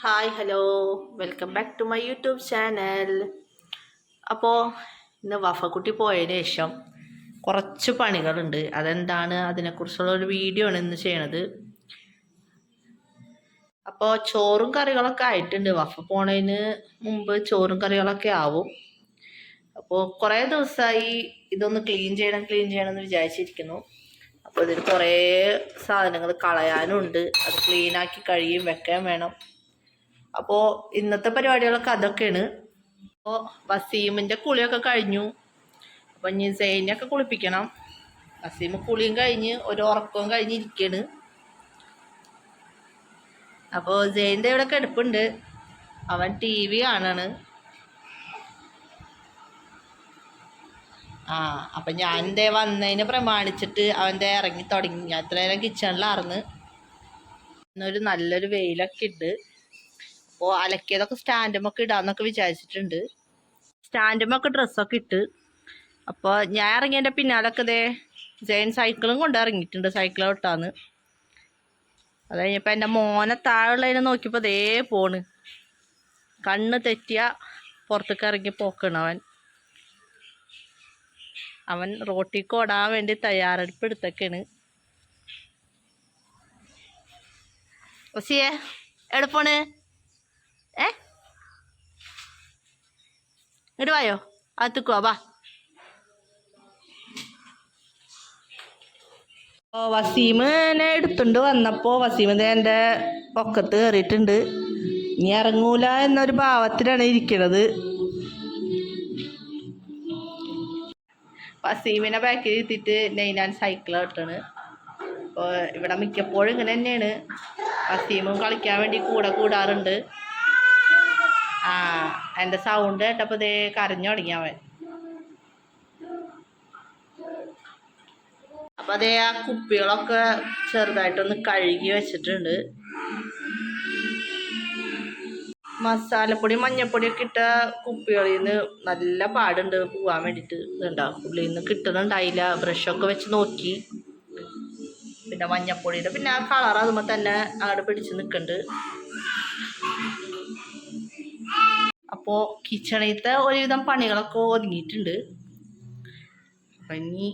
Hi hello welcome back to my YouTube channel. അപ്പോൾ ഇന്ന് വഫക്കുട്ടി പോയതിന് ശേഷം കുറച്ച് പണികളുണ്ട്. അതെന്താണ് അതിനെക്കുറിച്ചുള്ള ഒരു വീഡിയോ ആണ് ഇന്ന് ചെയ്യണത്. അപ്പോൾ ചോറും കറികളൊക്കെ ആയിട്ടുണ്ട്. വഫ പോണതിന് മുമ്പ് ചോറും കറികളൊക്കെ ആവും. അപ്പോൾ കുറേ ദിവസമായി ഇതൊന്ന് ക്ലീൻ ചെയ്യണം എന്ന് വിചാരിച്ചിരിക്കുന്നു. അപ്പോൾ ഇതിൽ കുറേ സാധനങ്ങൾ കളയാനുണ്ട്. അത് ക്ലീനാക്കി കഴുകിയും വെക്കാൻ വേണം. അപ്പോൾ ഇന്നത്തെ പരിപാടികളൊക്കെ അതൊക്കെയാണ്. അപ്പോൾ വസീമിൻ്റെ കുളിയൊക്കെ കഴിഞ്ഞു. അപ്പോൾ ഇനി സെയിനൊക്കെ കുളിപ്പിക്കണം. വസീം കുളിയും കഴിഞ്ഞ് ഒരു ഉറക്കവും കഴിഞ്ഞിരിക്കുകയാണ്. അപ്പോൾ സെയിൻ്റെ ഇവിടെ കിടപ്പുണ്ട്. അവൻ TV കാണാണ്. അപ്പം ഞാൻ എൻ്റെ വന്നതിനെ പ്രമാണിച്ചിട്ട് അവൻ്റെ ഇറങ്ങി തുടങ്ങി. ഞാൻ ഇത്ര നേരം കിച്ചണിലാർന്ന്. ഇന്നൊരു നല്ലൊരു വെയിലൊക്കെ ഉണ്ട്. അപ്പോൾ അലക്കിയതൊക്കെ സ്റ്റാൻഡുമൊക്കെ ഇടാമെന്നൊക്കെ വിചാരിച്ചിട്ടുണ്ട്. സ്റ്റാൻഡുമൊക്കെ ഡ്രസ്സൊക്കെ ഇട്ട്. അപ്പോൾ ഞാൻ ഇറങ്ങിയതിൻ്റെ പിന്നാലൊക്കെ ജയൻ സൈക്കിളും കൊണ്ട് ഇറങ്ങിയിട്ടുണ്ട്. സൈക്കിൾ വിട്ടാന്ന്. അത് കഴിഞ്ഞപ്പോൾ എൻ്റെ മോനെ താഴെയുള്ളതിനെ നോക്കിയപ്പോൾ പോണ്. കണ്ണ് തെറ്റിയ പുറത്തേക്ക് ഇറങ്ങി പോക്കണം അവൻ റോട്ടിക്ക് ഓടാൻ വേണ്ടി തയ്യാറെടുപ്പ് എടുത്തൊക്കെയാണ്. ഒസിയേ എളുപ്പമാണ്. ഇങ്ങോട്ട് വായോ, അകത്തേക്കുവാ വാ. വസീമിനെ എടുത്തുകൊണ്ട് വന്നപ്പോൾ വസീമിനെ എൻ്റെ പൊക്കത്ത് കയറിയിട്ടുണ്ട്. ഇനി ഇറങ്ങൂല എന്നൊരു ഭാവത്തിലാണ് ഇരിക്കണത്. വസീമിനെ ബാക്കിൽ ഇരുത്തിയിട്ട് നൈനാൻ സൈക്കിൾ ഓട്ടാണ്. അപ്പോൾ ഇവിടെ മിക്കപ്പോഴും ഇങ്ങനെ തന്നെയാണ്. വസീമും കളിക്കാൻ വേണ്ടി കൂടാറുണ്ട്. എൻ്റെ സൗണ്ട് കേട്ടപ്പോൾ കരഞ്ഞു തുടങ്ങി അവൻ. അപ്പം ആ കുപ്പികളൊക്കെ ചെറുതായിട്ടൊന്ന് കഴുകി വെച്ചിട്ടുണ്ട്. മസാലപ്പൊടി മഞ്ഞപ്പൊടിയൊക്കെ ഇട്ട കുപ്പികളിൽ നിന്ന് നല്ല പാടുണ്ട് പോവാൻ വേണ്ടിയിട്ട്. ഇതുണ്ടാവും ഉള്ളിൽ നിന്ന് കിട്ടുന്നുണ്ടായില്ല. ബ്രഷൊക്കെ വെച്ച് നോക്കി. പിന്നെ മഞ്ഞപ്പൊടിയുടെ പിന്നെ ആ കളർ അതുമ്പോൾ തന്നെ അങ്ങോട്ട് പിടിച്ച് നിൽക്കുന്നുണ്ട്. അപ്പോൾ കിച്ചണിലത്തെ ഒരുവിധം പണികളൊക്കെ ഒതുങ്ങിയിട്ടുണ്ട്. അപ്പം ഇനി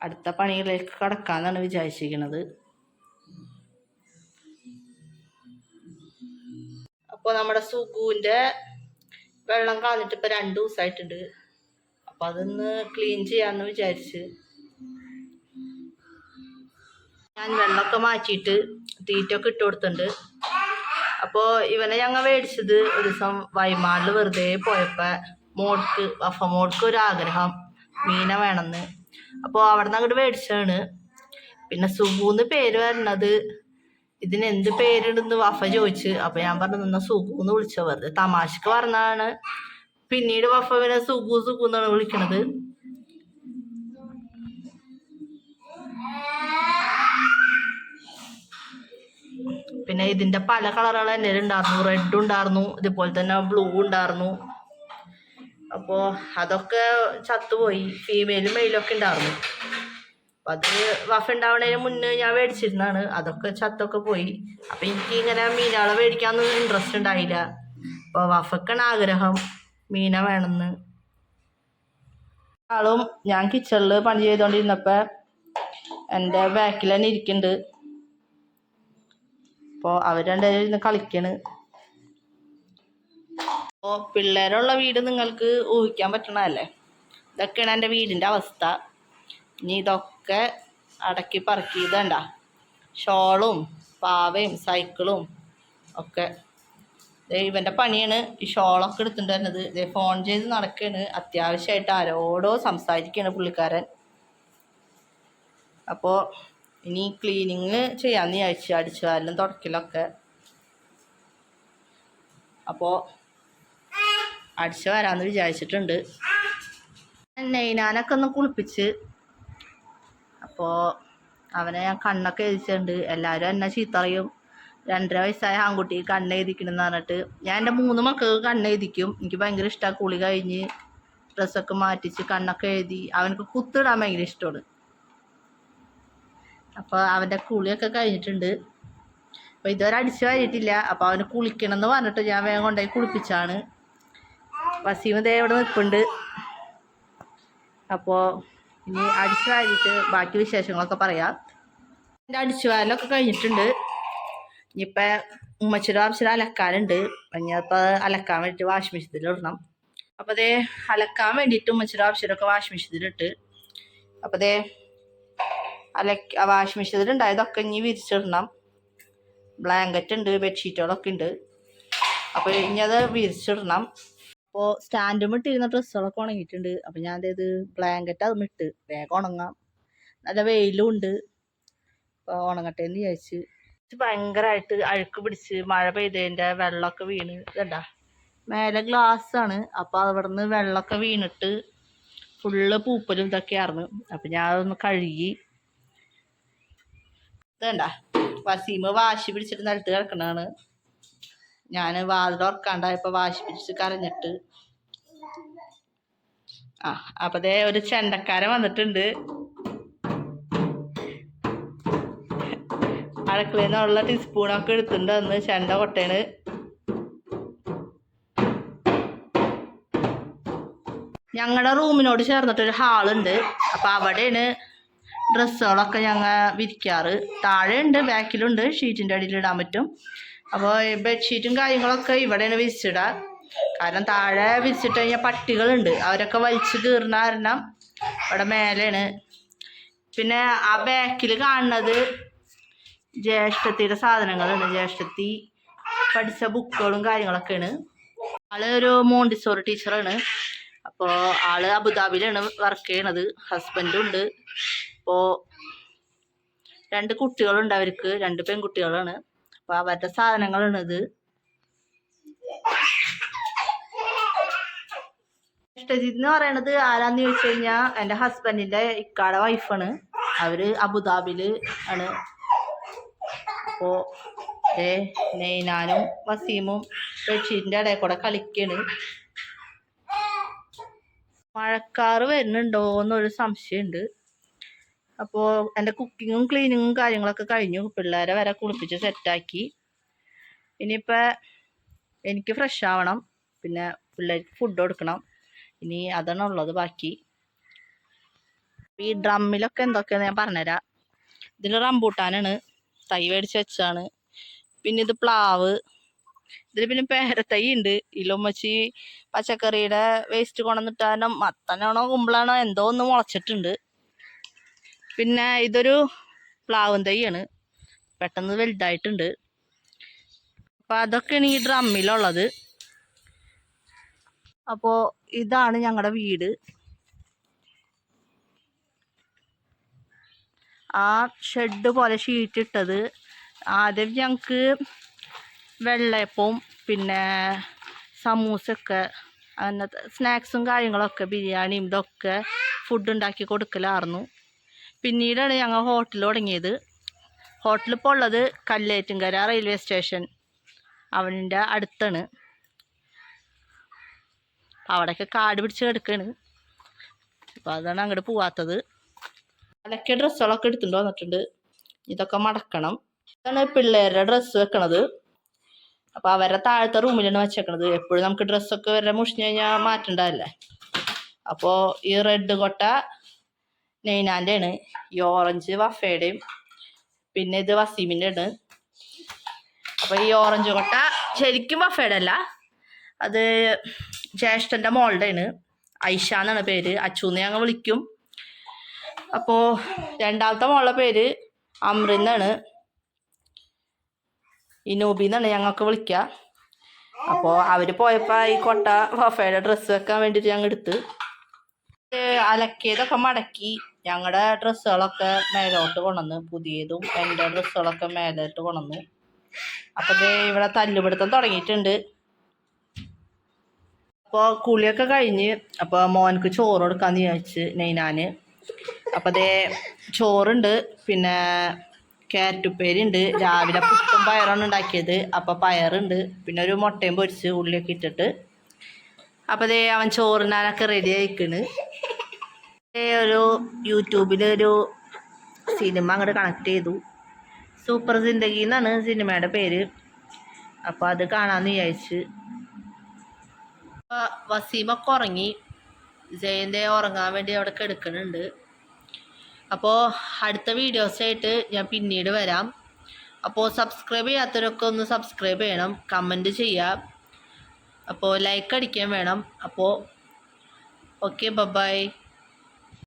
അടുത്ത പണികളിലേക്ക് കടക്കാമെന്നാണ് വിചാരിച്ചിരിക്കുന്നത്. അപ്പോൾ നമ്മുടെ സുഗുവിൻ്റെ വെള്ളം കളഞ്ഞിട്ട് ഇപ്പോൾ 2 ദിവസമായിട്ടുണ്ട്. അപ്പോൾ അതൊന്ന് ക്ലീൻ ചെയ്യാമെന്ന് വിചാരിച്ച് ഞാൻ വെള്ളമൊക്കെ മാറ്റിയിട്ട് തീറ്റൊക്കെ ഇട്ട് കൊടുത്തിട്ടുണ്ട്. അപ്പോൾ ഇവനെ ഞങ്ങൾ മേടിച്ചത് ഒരു ദിവസം വൈമാളിൽ വെറുതെ പോയപ്പോൾ വഫ മോൾക്ക് ഒരു ആഗ്രഹം മീനെ വേണമെന്ന്. അപ്പോൾ അവിടെ നിന്ന് അങ്ങോട്ട് മേടിച്ചതാണ്. പിന്നെ സുഗുന്ന് പേര് വരണത് ഇതിനെന്ത് പേരിടുന്ന് വഫ ചോദിച്ച്. അപ്പോൾ ഞാൻ പറഞ്ഞു നിന്ന സുഗുന്ന് വിളിച്ച വെറുതെ തമാശക്ക് പറഞ്ഞതാണ്. പിന്നീട് വഫ പിന്നെ സുഗു എന്നാണ് വിളിക്കണത്. പിന്നെ ഇതിൻ്റെ പല കളറുകൾ എൻ്റെ ഉണ്ടായിരുന്നു. റെഡ് ഉണ്ടായിരുന്നു, ഇതുപോലെ തന്നെ ബ്ലൂ ഉണ്ടായിരുന്നു. അപ്പോൾ അതൊക്കെ ചത്തുപോയി. ഫീമെയിലും മെയിലൊക്കെ ഉണ്ടായിരുന്നു. അപ്പം അത് വഫ ഉണ്ടാവുന്നതിന് മുന്നേ ഞാൻ മേടിച്ചിരുന്നതാണ്. അതൊക്കെ ചത്തൊക്കെ പോയി. അപ്പം എനിക്ക് ഇങ്ങനെ മീനുകളെ മേടിക്കാനൊന്നും ഇൻട്രസ്റ്റ് ഉണ്ടായില്ല. അപ്പോൾ വഫക്കാണ് ആഗ്രഹം മീന വേണമെന്ന്. ആളും ഞാൻ കിച്ചണിൽ പണി ചെയ്തുകൊണ്ടിരുന്നപ്പോൾ എൻ്റെ ബാക്കിൽ തന്നെ ഇരിക്കുന്നുണ്ട്. അപ്പോൾ അവർ രണ്ടുപേരും ഇരുന്ന് കളിക്കണ്. അപ്പോൾ പിള്ളേരുള്ള വീട് നിങ്ങൾക്ക് ഊഹിക്കാൻ പറ്റണതല്ലേ. ഇതൊക്കെയാണ് എൻ്റെ വീടിൻ്റെ അവസ്ഥ. ഇനി ഇതൊക്കെ അടക്കി പറക്കി ഇതണ്ട ഷോളും പാവയും സൈക്കിളും ഒക്കെ ഇവൻ്റെ പണിയാണ്. ഈ ഷോളൊക്കെ എടുത്തിട്ട് വരുന്നത് ഫോൺ ചെയ്ത് നടക്കുകയാണ്. അത്യാവശ്യമായിട്ട് ആരോടോ സംസാരിക്കുകയാണ് പുള്ളിക്കാരൻ. അപ്പോൾ ഇനി ക്ലീനിങ് ചെയ്യാമെന്ന് വിചാരിച്ചു. അടിച്ചു വാരലും തുടക്കലൊക്കെ. അപ്പോൾ അടിച്ചു വരാമെന്ന് വിചാരിച്ചിട്ടുണ്ട്. നൈനാനൊക്കെ ഒന്ന് കുളിപ്പിച്ച്. അപ്പോൾ അവനെ ഞാൻ കണ്ണൊക്കെ എഴുതിച്ചിട്ടുണ്ട്. എല്ലാവരും എന്നെ ചീത്ത പറയും. 2.5 വയസ്സായ ആൺകുട്ടി കണ്ണ് എഴുതിക്കണമെന്ന് പറഞ്ഞിട്ട്. ഞാൻ എൻ്റെ 3 മക്കൾക്ക് കണ്ണ് എഴുതിക്കും. എനിക്ക് ഭയങ്കര ഇഷ്ടമാണ്. കുളി കഴിഞ്ഞ് ഡ്രസ്സൊക്കെ മാറ്റിച്ച് കണ്ണൊക്കെ എഴുതി. അവനക്ക് കുത്തിടാൻ ഭയങ്കര ഇഷ്ടമാണ്. അപ്പോൾ അവൻ്റെ കുളിയൊക്കെ കഴിഞ്ഞിട്ടുണ്ട്. അപ്പോൾ ഇതുവരെ അടിച്ചു വാരിയിട്ടില്ല. അപ്പോൾ അവന് കുളിക്കണം എന്ന് പറഞ്ഞിട്ട് ഞാൻ വേഗം കൊണ്ടുപോയി കുളിപ്പിച്ചാണ്. വസീം ദേ ഇവിടെ നിൽപ്പുണ്ട്. അപ്പോൾ ഇനി അടിച്ചു വാരിയിട്ട് ബാക്കി വിശേഷങ്ങളൊക്കെ പറയാം. എൻ്റെ അടിച്ചു വാരലൊക്കെ കഴിഞ്ഞിട്ടുണ്ട്. ഇനിയിപ്പോൾ ഉമ്മച്ചിയുടെ ആവശ്യം അലക്കാനുണ്ട്. ഞാനിപ്പോൾ അലക്കാൻ വേണ്ടിയിട്ട് വാഷിംഗ് മെഷീനിൽ ഇടണം. അപ്പോൾ അതേ അലക്കാൻ വേണ്ടിയിട്ട് ഉമ്മച്ചിയുടെ ആവശ്യമൊക്കെ വാഷിംഗ് മെഷീനിലിട്ട്. അപ്പോൾ അതേ വാഷിംഗ് മെഷീനിൽ ഉണ്ടായതൊക്കെ ഇനി വിരിച്ചിടണം. ബ്ലാങ്കറ്റ് ഉണ്ട്, ബെഡ്ഷീറ്റുകളൊക്കെ ഉണ്ട്. അപ്പോൾ ഇനി അത് വിരിച്ചിടണം. അപ്പോൾ സ്റ്റാൻഡും ഇട്ടിരുന്ന ഡ്രസ്സുകളൊക്കെ ഉണങ്ങിയിട്ടുണ്ട്. അപ്പോൾ ഞാൻ അതായത് ബ്ലാങ്കറ്റ് അതും ഇട്ട് വേഗം ഉണങ്ങാം. നല്ല വെയിലും ഉണ്ട്. അപ്പോൾ ഉണങ്ങട്ടെ എന്ന് വിചാരിച്ച്. ഭയങ്കരമായിട്ട് അഴുക്ക് പിടിച്ച് മഴ പെയ്തതിൻ്റെ വെള്ളമൊക്കെ വീണ് ഇതണ്ട മേലെ ഗ്ലാസ്സാണ്. അപ്പോൾ അവിടെ നിന്ന് വെള്ളമൊക്കെ വീണിട്ട് ഫുള്ള് പൂപ്പലും ഇതൊക്കെ ആയിരുന്നു. അപ്പം ഞാൻ അതൊന്ന് കഴുകി. ഇതണ്ട വസീമ് വാശി പിടിച്ചിട്ട് നിലത്ത് കിടക്കണതാണ്. ഞാൻ വാതിൽ ഉറക്കാണ്ടായപ്പോൾ വാശി പിടിച്ച് കരഞ്ഞിട്ട്. അപ്പം അതേ ഒരു ചെണ്ടക്കാരൻ വന്നിട്ടുണ്ട്. അടുക്കളയിൽ നിന്നുള്ള ടീസ്പൂണൊക്കെ എടുത്തിട്ടുണ്ട്. അന്ന് ചെണ്ട കൊട്ടയാണ്. ഞങ്ങളുടെ റൂമിനോട് ചേർന്നിട്ടൊരു ഹാളുണ്ട്. അപ്പം അവിടെയാണ് ഡ്രസ്സുകളൊക്കെ ഞങ്ങൾ വിരിക്കാറ്. താഴെ ഉണ്ട്, ബാക്കിലുണ്ട്, ഷീറ്റിൻ്റെ അടിയിൽ ഇടാൻ പറ്റും. അപ്പോൾ ബെഡ്ഷീറ്റും കാര്യങ്ങളൊക്കെ ഇവിടെയാണ് വിരിച്ചിടുക. കാരണം താഴെ വിരിച്ചിട്ട് കഴിഞ്ഞാൽ പട്ടികളുണ്ട്, അവരൊക്കെ വലിച്ചു കീറുന്ന കാരണം ഇവിടെ മേലെയാണ്. പിന്നെ ആ ബാക്കിൽ കാണുന്നത് ജ്യേഷ്ഠത്തിയുടെ സാധനങ്ങളുണ്ട്. ജ്യേഷ്ഠത്തി പഠിച്ച ബുക്കുകളും കാര്യങ്ങളൊക്കെയാണ്. ആള് ഒരു മോണ്ടിസോറി ടീച്ചറാണ്. അപ്പോൾ ആള് അബുദാബിയിലാണ് വർക്ക് ചെയ്യണത്. ഹസ്ബൻഡും ഉണ്ട്. അപ്പോൾ 2 കുട്ടികളുണ്ട് അവർക്ക്, 2 പെൺകുട്ടികളാണ്. അപ്പോൾ അവരുടെ സാധനങ്ങളാണ് ഇത്. ജ്യേഷ്ഠത്തി എന്ന് പറയണത് ആരാന്ന് ചോദിച്ചു കഴിഞ്ഞാൽ എൻ്റെ ഹസ്ബൻഡിൻ്റെ ഇക്കാടെ വൈഫാണ്. അവര് അബുദാബിയിൽ ആണ്. അപ്പോൾ നെയ്നാനും വസീമും ബെഡ്ഷീറ്റിൻ്റെ ഇടയിൽ കൂടെ കളിക്കാണ്. മഴക്കാറ് വരുന്നുണ്ടോ എന്നൊരു സംശയമുണ്ട്. അപ്പോൾ എൻ്റെ കുക്കിങ്ങും ക്ലീനിങ്ങും കാര്യങ്ങളൊക്കെ കഴിഞ്ഞു. പിള്ളേരെ വരെ കുളിപ്പിച്ച് സെറ്റാക്കി. ഇനിയിപ്പോൾ എനിക്ക് ഫ്രഷ് ആവണം. പിന്നെ പിള്ളേർക്ക് ഫുഡ് കൊടുക്കണം. ഇനി അതാണ് ഉള്ളത് ബാക്കി. ഈ ഡ്രമ്മിലൊക്കെ എന്തൊക്കെയാണെന്ന് ഞാൻ പറഞ്ഞുതരാം. ഇതിൽ റംബൂട്ടാനാണ്, തൈ മേടിച്ച് വെച്ചാണ്. പിന്നെ ഇത് പ്ലാവ്. ഇതിൽ പിന്നെ പേരത്തൈ ഉണ്ട്. ഇലൊമ്മച്ചി പച്ചക്കറിയുടെ വേസ്റ്റ് കൊണ്ടുവന്നിട്ടാനോ മത്തനാണോ കുമ്പളാണോ എന്തോ ഒന്ന് മുളച്ചിട്ടുണ്ട്. പിന്നെ ഇതൊരു പ്ലാവും തൈയാണ്, പെട്ടെന്ന് വലുതായിട്ടുണ്ട്. അപ്പം അതൊക്കെയാണ് ഈ ഡ്രമ്മിലുള്ളത്. അപ്പോൾ ഇതാണ് ഞങ്ങളുടെ വീട്. ആ ഷെഡ് പോലെ ഷീറ്റ് ഇട്ടത് ആദ്യം ഞങ്ങൾക്ക് വെള്ളയപ്പവും പിന്നെ സമൂസയൊക്കെ അങ്ങനത്തെ സ്നാക്സും കാര്യങ്ങളൊക്കെ ബിരിയാണിയും ഇതൊക്കെ ഫുഡ് ഉണ്ടാക്കി കൊടുക്കലായിരുന്നു. പിന്നീടാണ് ഞങ്ങൾ ഹോട്ടൽ തുടങ്ങിയത്. ഹോട്ടൽ ഇപ്പോൾ ഉള്ളത് കല്ലേറ്റുംകര റെയിൽവേ സ്റ്റേഷൻ അവൻ്റെ അടുത്താണ്. അവിടെയൊക്കെ കാട് പിടിച്ച് കിടക്കുകയാണ്. അപ്പോൾ അതാണ് അങ്ങോട്ട് പോവാത്തത്. അതൊക്കെ ഡ്രസ്സുകളൊക്കെ എടുത്തുകൊണ്ട് വന്നിട്ടുണ്ട്. ഇതൊക്കെ മടക്കണം. ഇതാണ് പിള്ളേരുടെ ഡ്രസ്സ് വെക്കണത്. അപ്പോൾ അവരുടെ താഴത്തെ റൂമിലാണ് വെച്ചേക്കണത്. എപ്പോഴും നമുക്ക് ഡ്രസ്സൊക്കെ വരെ മുഷിഞ്ഞ് കഴിഞ്ഞാൽ മാറ്റേണ്ടതല്ലേ. അപ്പോൾ ഈ റെഡ് കൊട്ട നെയ്നാൻ്റെ ആണ്, ഈ ഓറഞ്ച് വഫയുടെയും പിന്നെ ഇത് വസീമിൻ്റെ ആണ്. അപ്പോൾ ഈ ഓറഞ്ച് കൊട്ട ശരിക്കും വഫയുടെ അല്ല, അത് ജ്യേഷ്ഠൻ്റെ മോളുടെ ആണ്. ഐഷ എന്നാണ് പേര്. അച്ചൂന്ന് ഞങ്ങൾ വിളിക്കും. അപ്പോൾ രണ്ടാമത്തെ മോളുടെ പേര് അമ്രിന്നാണ്. ഇനൂബി എന്നാണ് ഞങ്ങൾക്ക് വിളിക്കുക. അപ്പോൾ അവർ പോയപ്പോൾ ഈ കൊട്ട വഫയുടെ ഡ്രസ്സ് വെക്കാൻ വേണ്ടിയിട്ട് ഞങ്ങൾ എടുത്ത് അലക്കിയതൊക്കെ മടക്കി ഞങ്ങളുടെ ഡ്രസ്സുകളൊക്കെ മേലോട്ട് കൊണ്ടുവന്ന്, പുതിയതും എൻ്റെ ഡ്രസ്സുകളൊക്കെ മേലോട്ട് കൊണ്ടുവന്നു. അപ്പോൾ ഇത് ഇവിടെ തല്ലുപിടുത്തം തുടങ്ങിയിട്ടുണ്ട്. അപ്പോൾ കുളിയൊക്കെ കഴിഞ്ഞ് അപ്പോൾ മോനക്ക് ചോറ് കൊടുക്കാമെന്ന് വിചാരിച്ച് നെയ്നാന്. അപ്പോൾ അതേ ചോറുണ്ട്, പിന്നെ ക്യാരറ്റ് ഉപ്പേരി ഉണ്ട്. രാവിലെ പുട്ടും പയറാണ് ഉണ്ടാക്കിയത്. അപ്പോൾ പയറുണ്ട്, പിന്നെ ഒരു മുട്ടയും പൊരിച്ച് ഉള്ളിയൊക്കെ ഇട്ടിട്ട്. അപ്പോൾ അതേ അവൻ ചോറിനാനൊക്കെ റെഡി ആയിക്കണ്. ഒരു യൂട്യൂബിലൊരു സിനിമ അങ്ങോട്ട് കണക്ട് ചെയ്തു. സൂപ്പർ സിന്ദഗി എന്നാണ് സിനിമയുടെ പേര്. അപ്പോൾ അത് കാണാമെന്ന് വിചാരിച്ച്. വസീമൊക്കെ ഉറങ്ങി, ജയൻ്റെ ഉറങ്ങാൻ വേണ്ടി അവിടെ കിടക്കുന്നുണ്ട്. അപ്പോൾ അടുത്ത വീഡിയോസായിട്ട് ഞാൻ പിന്നീട് വരാം. അപ്പോൾ സബ്സ്ക്രൈബ് ചെയ്യാത്തവരൊക്കെ ഒന്ന് സബ്സ്ക്രൈബ് ചെയ്യണം, കമൻറ്റ് ചെയ്യാം, അപ്പോൾ ലൈക്ക് അടിക്കാൻ വേണം. അപ്പോൾ ഓക്കെ, ബൈ.